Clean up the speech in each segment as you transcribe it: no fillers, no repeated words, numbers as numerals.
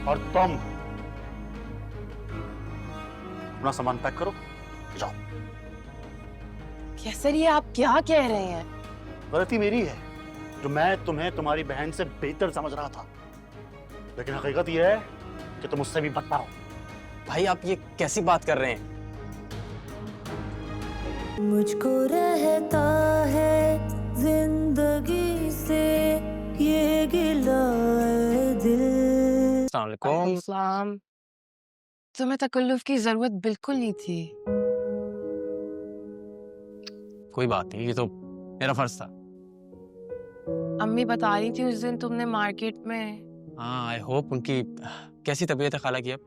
और तुम अपना सामान पैक करो, जाओ। कैसर, ये आप क्या कह रहे हैं? गलती मेरी है जो मैं तुम्हें तुम्हारी बहन से बेहतर समझ रहा था, लेकिन हकीकत यह है कि तुम उससे भी बदतर हो। भाई आप ये कैसी बात कर रहे हैं? मुझको रहता है जिंदगी से ये गिला है दिल। अस्सलाम वालेकुम। इस्लाम, तुम्हें तकल्लुफ की जरूरत बिल्कुल नहीं थी। कोई बात नहीं, ये तो मेरा फर्ज था। अम्मी बता रही थी उस दिन तुमने मार्केट में। हाँ, आई होप उनकी कैसी तबीयत है खाला की अब?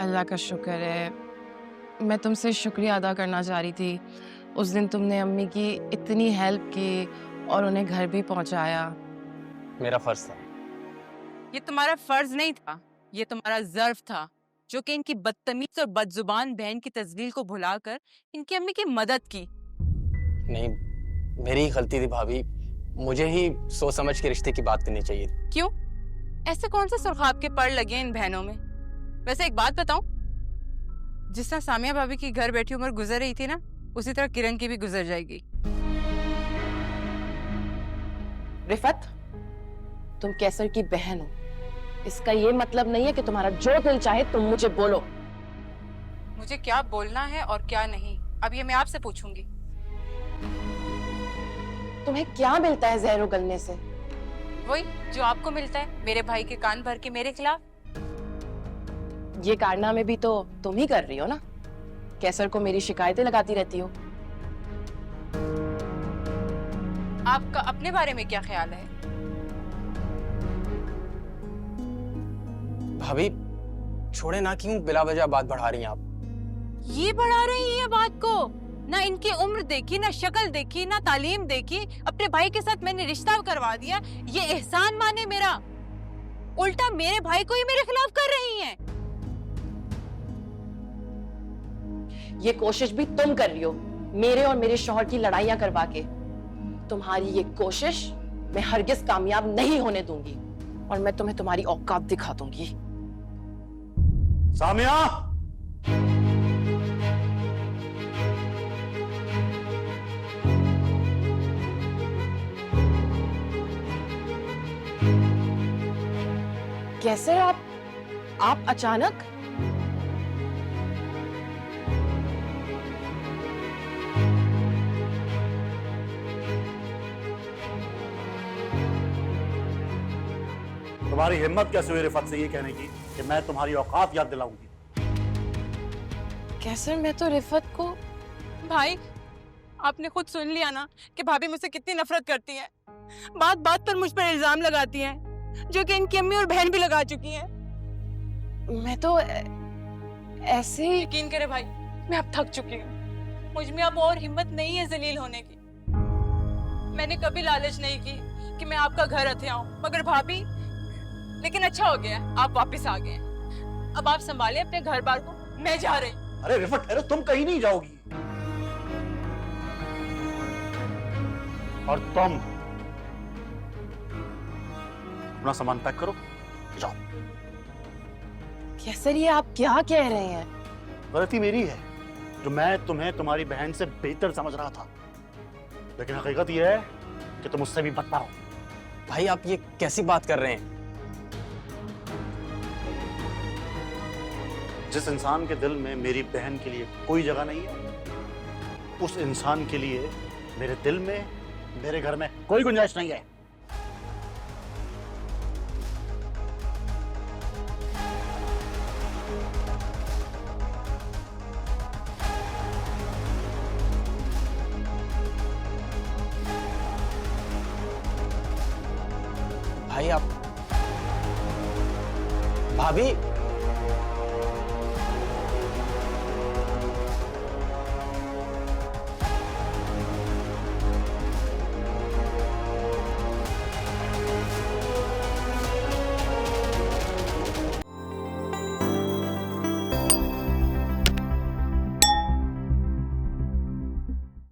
अल्लाह का शुक्र है। मैं तुमसे शुक्रिया अदा करना चाह रही थी। उस दिन तुमने अम्मी की इतनी हेल्प की और उन्हें घर भी पहुंचाया। मेरा फर्ज था। ये तुम्हारा फर्ज नहीं था, ये तुम्हारा ज़र्फ था, जो कि इनकी बदतमीज और बदजुबान बहन की तजलील को भुलाकर इनकी अम्मी की मदद की। नहीं, मेरी ही गलती थी भाभी। मुझे ही सोच समझ के रिश्ते की बात करनी चाहिए थी। क्यों? ऐसे कौन से सुर्खाब के पड़ लगे हैं इन बहनों में? वैसे एक बात बताऊं, जिस तरह सामिया भाभी की घर बैठी उम्र गुजर रही थी ना, उसी तरह किरण की भी गुजर जाएगी। रिफत, तुम कैसर की बहन हो, इसका ये मतलब नहीं है कि तुम्हारा जो दिल चाहे तुम मुझे बोलो। मुझे क्या बोलना है और क्या नहीं, अब ये मैं आपसे पूछूंगी। तुम्हें क्या मिलता है जहर उगलने से? वही जो आपको मिलता है, मेरे भाई के कान भर के मेरे खिलाफ। ये कारनामे भी तो तुम ही कर रही हो ना। कैसर को मेरी शिकायतें लगाती रहती हो। आपका अपने बारे में क्या ख्याल है? भाभी छोड़े ना, क्यों बिला वजह बात बढ़ा रही हैं आप? ये बढ़ा रही है बात को? ना इनकी उम्र देखी, ना शक्ल देखी, ना तालीम देखी, अपने भाई के साथ मैंने रिश्ता करवा दिया। ये एहसान माने मेरा, उल्टा मेरे भाई को ही मेरे खिलाफ कर रही हैं। ये कोशिश भी तुम कर रही हो, मेरे और मेरे शौहर की लड़ाइयां करवा के। तुम्हारी ये कोशिश मैं हरगिज कामयाब नहीं होने दूंगी और मैं तुम्हें तुम्हारी औकात दिखा दूंगी। सामिया, कैसे आप अचानक? तुम्हारी हिम्मत कैसे हुई रिफत से ये कहने की कि मैं तुम्हारी औकात याद दिलाऊंगी? कैसर, मैं तो रिफत को। भाई, आपने खुद सुन लिया ना कि भाभी मुझसे कितनी नफरत करती हैं। बात बात पर मुझ पर इल्जाम लगाती हैं, जो कि इनकी अम्मी और बहन भी लगा चुकी हैं। मैं तो ऐसे ही। यकीन करे भाई, मैं अब थक चुकी हूँ। मुझ में अब और हिम्मत नहीं है जलील होने की। मैंने कभी लालच नहीं की कि मैं आपका घर हथियाऊं, मगर भाभी, लेकिन अच्छा हो गया आप वापस आ गए। अब आप संभाले अपने घर बार को, मैं जा रही। अरे रिफत ठहरो, तुम कहीं नहीं जाओगी। और तुम अपना सामान पैक करो, जाओ। कैसर, ये आप क्या कह रहे हैं? गलती मेरी है जो मैं तुम्हें तुम्हारी बहन से बेहतर समझ रहा था, लेकिन हकीकत यह है कि तुम उससे भी बदतर हो। भाई आप ये कैसी बात कर रहे हैं? जिस इंसान के दिल में मेरी बहन के लिए कोई जगह नहीं है, उस इंसान के लिए मेरे दिल में, मेरे घर में कोई गुंजाइश नहीं है। भाई आप, भाभी